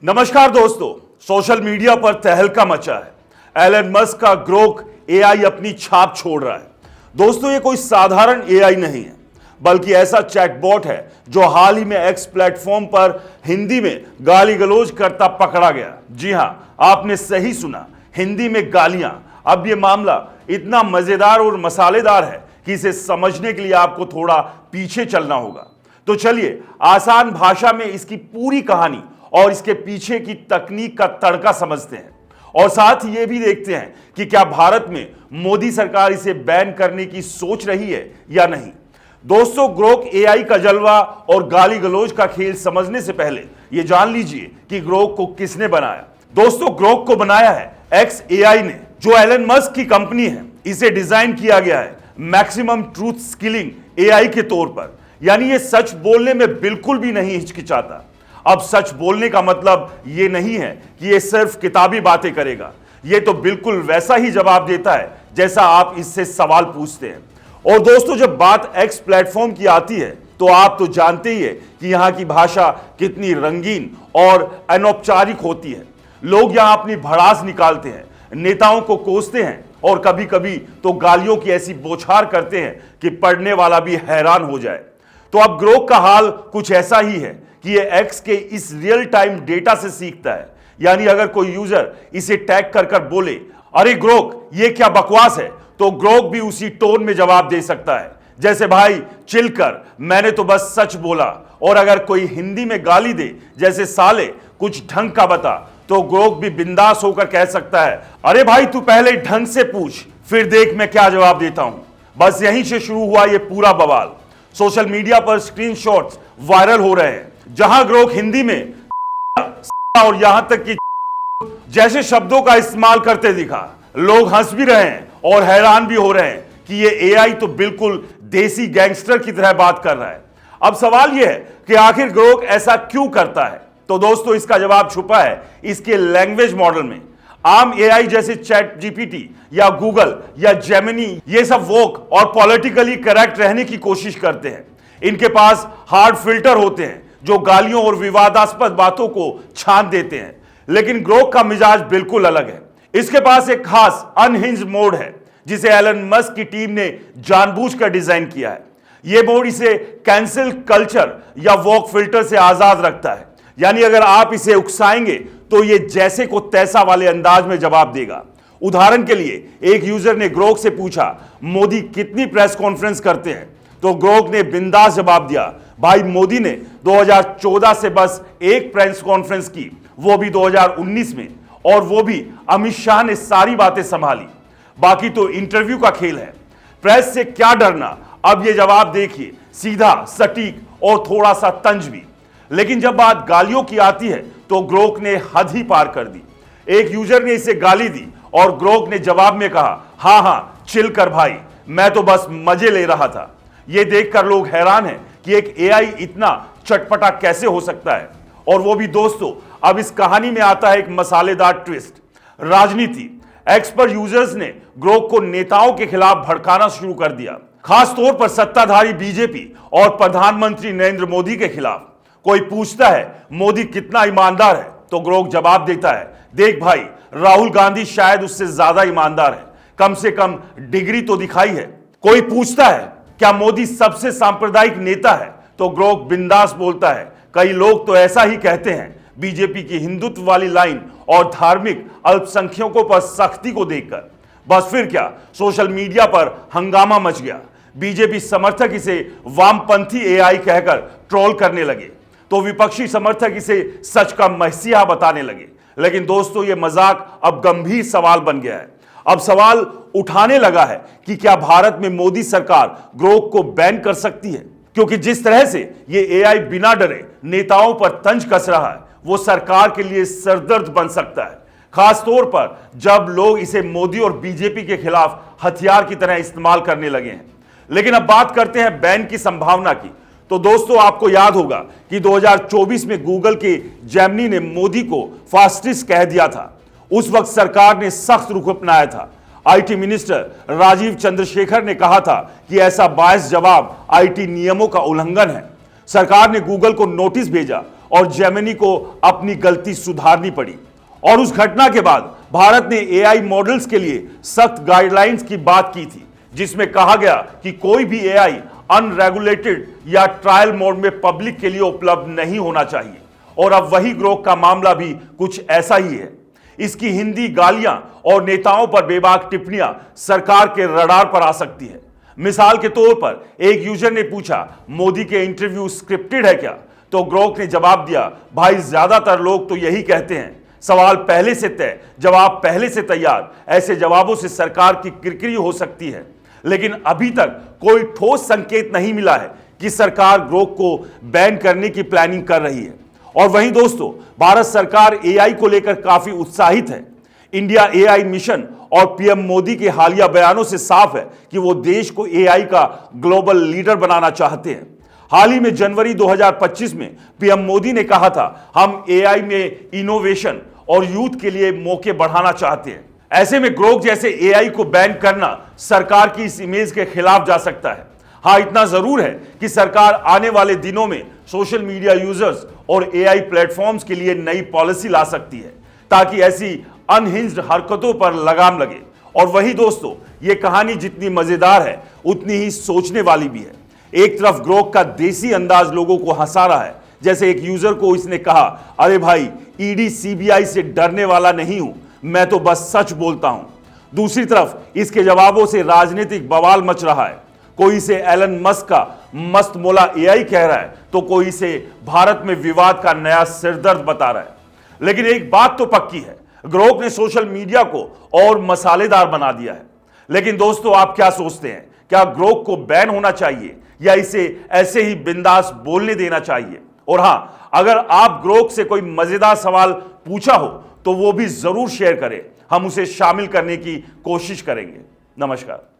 नमस्कार दोस्तों, social media पर तहलका मचा है। एलन मस्क का ग्रोक एआई अपनी छाप छोड़ रहा है। दोस्तों, ये कोई साधारण एआई नहीं है, बल्कि ऐसा चैटबॉट है जो हाल ही में एक्स प्लेटफॉर्म पर हिंदी में गाली गलौज करता पकड़ा गया। जी हां, आपने सही सुना, हिंदी में गालियां। अब ये मामला इतना मजेदार और मसालेदार है कि इसे समझने के लिए आपको थोड़ा पीछे चलना होगा। तो चलिए आसान भाषा में इसकी पूरी कहानी और इसके पीछे की तकनीक का तड़का समझते हैं, और साथ ही ये भी देखते हैं कि क्या भारत में मोदी सरकार इसे बैन करने की सोच रही है या नहीं। दोस्तों, ग्रोक एआई का जलवा और गाली गलौज का खेल समझने से पहले ये जान लीजिए कि ग्रोक को किसने बनाया। दोस्तों, ग्रोक को बनाया है एक्स एआई ने, जो एलन मस्क की कंपनी है। इसे डिजाइन किया गया है मैक्सिमम ट्रूथ स्किलिंग एआई के तौर पर, यानी ये सच बोलने में बिल्कुल भी नहीं हिचकिचाता। अब सच बोलने का मतलब ये नहीं है कि ये सिर्फ किताबी बातें करेगा, ये तो बिल्कुल वैसा ही जवाब देता है जैसा आप इससे सवाल पूछते हैं। और दोस्तों, जब बात एक्स प्लेटफॉर्म की आती है तो आप तो जानते ही है कि यहां की भाषा कितनी रंगीन और अनौपचारिक होती है। लोग यहां अपनी भड़ास निकालते हैं, नेताओं को कोसते हैं और कभी कभी तो गालियों की ऐसी बौछार करते हैं कि पढ़ने वाला भी हैरान हो जाए। तो अब ग्रोक का हाल कुछ ऐसा ही है कि ये एक्स के इस रियल टाइम डेटा से सीखता है। यानी अगर कोई यूजर इसे टैग कर कर बोले, अरे ग्रोक ये क्या बकवास है, तो ग्रोक भी उसी टोन में जवाब दे सकता है, जैसे भाई चिल कर, मैंने तो बस सच बोला। और अगर कोई हिंदी में गाली दे, जैसे साले कुछ ढंग का बता, तो ग्रोक भी बिंदास होकर कह सकता है, अरे भाई तू पहले ढंग से पूछ, फिर देख मैं क्या जवाब देता हूं। बस यहीं से शुरू हुआ ये पूरा बवाल। सोशल मीडिया पर स्क्रीनशॉट्स वायरल हो रहे हैं जहां ग्रोक हिंदी में और यहां तक कि जैसे शब्दों का इस्तेमाल करते दिखा। लोग हंस भी रहे हैं और हैरान भी हो रहे हैं कि ये एआई तो बिल्कुल देसी गैंगस्टर की तरह बात कर रहा है। अब सवाल यह है कि आखिर ग्रोक ऐसा क्यों करता है। तो दोस्तों, इसका जवाब छुपा है इसके लैंग्वेज मॉडल में। आम एआई जैसे चैट जीपीटी या गूगल या जेमिनी, ये सब वोक और पॉलिटिकली करेक्ट रहने की कोशिश करते हैं। इनके पास हार्ड फिल्टर होते हैं जो गालियों और विवादास्पद बातों को छान देते हैं। लेकिन ग्रोक का मिजाज बिल्कुल अलग है। इसके पास एक खास अनहिंज मोड है जिसे एलन मस्क की टीम ने जानबूझकर डिजाइन किया है। यह मोड इसे कैंसिल कल्चर या वोक फिल्टर से आजाद रखता है। यानी अगर आप इसे उकसाएंगे तो ये जैसे को तैसा वाले अंदाज में जवाब देगा। उदाहरण के लिए, एक यूजर ने ग्रोक से पूछा, मोदी कितनी प्रेस कॉन्फ्रेंस करते हैं, तो ग्रोक ने बिंदास जवाब दिया, भाई मोदी ने 2014 से बस एक प्रेस कॉन्फ्रेंस की, वो भी 2019 में, और वो भी अमित शाह ने सारी बातें संभाली। बाकी तो इंटरव्यू का खेल है। प्रेस से क्या डरना, अब ये जवाब देखिए, सीधा, सटीक और थोड़ा सा तंज भी। लेकिन जब बात गालियों की आती है तो ग्रोक ने हद ही पार कर दी। एक यूजर ने इसे गाली दी और ग्रोक ने जवाब में कहा, हाँ हाँ चिल कर भाई, मैं तो बस मजे ले रहा था। यह देखकर लोग हैरान हैं कि एक एआई इतना चटपटा कैसे हो सकता है। और वो भी दोस्तों, अब इस कहानी में आता है एक मसालेदार ट्विस्ट, राजनीति। एक्स पर यूजर्स ने ग्रोक को नेताओं के खिलाफ भड़काना शुरू कर दिया, खास तौर पर सत्ताधारी बीजेपी और प्रधानमंत्री नरेंद्र मोदी के खिलाफ। कोई पूछता है मोदी कितना ईमानदार है, तो ग्रोक जवाब देता है, देख भाई, राहुल गांधी शायद उससे ज्यादा ईमानदार है, कम से कम डिग्री तो दिखाई है। कोई पूछता है क्या मोदी सबसे सांप्रदायिक नेता है, तो ग्रोक बिंदास बोलता है, कई लोग तो ऐसा ही कहते हैं। बीजेपी की हिंदुत्व वाली लाइन और धार्मिक अल्पसंख्यकों पर सख्ती को देखकर बस फिर क्या, सोशल मीडिया पर हंगामा मच गया। बीजेपी समर्थक इसे वामपंथी एआई कहकर ट्रोल करने लगे, तो विपक्षी समर्थक इसे सच का मसीहा बताने लगे। लेकिन दोस्तों, यह मजाक अब गंभीर सवाल बन गया है। अब सवाल उठाने लगा है कि क्या भारत में मोदी सरकार ग्रोक को बैन कर सकती है, क्योंकि जिस तरह से यह एआई बिना डरे नेताओं पर तंज कस रहा है, वो सरकार के लिए सरदर्द बन सकता है, खास तौर पर जब लोग इसे मोदी और बीजेपी के खिलाफ हथियार की तरह इस्तेमाल करने लगे हैं। लेकिन अब बात करते हैं बैन की संभावना की। तो दोस्तों, आपको याद होगा कि 2024 में गूगल के जेमिनी ने मोदी को फास्टिस्ट कह दिया था। उस वक्त सरकार ने सख्त रुख अपनाया था। आईटी मिनिस्टर राजीव चंद्रशेखर ने कहा था कि ऐसा बायस जवाब आईटी नियमों का उल्लंघन है। सरकार ने गूगल को नोटिस भेजा और जेमिनी को अपनी गलती सुधारनी पड़ी। और उस घटना के बाद भारत ने एआई मॉडल्स के लिए सख्त गाइडलाइंस की बात की थी, जिसमें कहा गया कि कोई भी एआई अनरेगुलेटेड या ट्रायल मोड में पब्लिक के लिए उपलब्ध नहीं होना चाहिए। और अब वही ग्रोक का मामला भी कुछ ऐसा ही है। इसकी हिंदी गालियां और नेताओं पर बेबाक टिप्पणियां सरकार के रडार पर आ सकती है। मिसाल के तौर पर एक यूजर ने पूछा, मोदी के इंटरव्यू स्क्रिप्टेड है क्या? तो ग्रोक ने जवाब दिया, भाई ज्यादातर लोग तो यही कहते हैं, सवाल पहले से तय, जवाब पहले से तैयार। ऐसे जवाबों से सरकार की किरकिरी हो सकती है, लेकिन अभी तक कोई ठोस संकेत नहीं मिला है कि सरकार ग्रोक को बैन करने की प्लानिंग कर रही है। और वहीं दोस्तों, भारत सरकार एआई को लेकर काफी उत्साहित है। इंडिया एआई मिशन और पीएम मोदी के हालिया बयानों से साफ है कि वो देश को एआई का ग्लोबल लीडर बनाना चाहते हैं। हाल ही में जनवरी 2025 में पीएम मोदी ने कहा था, हम एआई में इनोवेशन और यूथ के लिए मौके बढ़ाना चाहते हैं। ऐसे में ग्रोक जैसे एआई को बैन करना सरकार की इस इमेज के खिलाफ जा सकता है। हाँ, इतना जरूर है कि सरकार आने वाले दिनों में सोशल मीडिया यूजर्स और एआई प्लेटफॉर्म्स के लिए नई पॉलिसी ला सकती है, ताकि ऐसी अनहिंज्ड हरकतों पर लगाम लगे। और वही दोस्तों, ये कहानी जितनी मजेदार है उतनी ही सोचने वाली भी है। एक तरफ ग्रोक का देसी अंदाज लोगों को हंसा रहा है, जैसे एक यूजर को इसने कहा, अरे भाई, ईडी सीबीआई से डरने वाला नहीं हूं, मैं तो बस सच बोलता हूं। दूसरी तरफ इसके जवाबों से राजनीतिक बवाल मच रहा है। कोई इसे एलन मस्क का मस्त मोला एआई कह रहा है, तो कोई इसे भारत में विवाद का नया सिरदर्द बता रहा है। लेकिन एक बात तो पक्की है, ग्रोक ने सोशल मीडिया को और मसालेदार बना दिया है। लेकिन दोस्तों, आप क्या सोचते हैं? क्या ग्रोक को बैन होना चाहिए या इसे ऐसे ही बिंदास बोलने देना चाहिए? और हां, अगर आप ग्रोक से कोई मजेदार सवाल पूछा हो तो वो भी जरूर शेयर करें, हम उसे शामिल करने की कोशिश करेंगे। नमस्कार।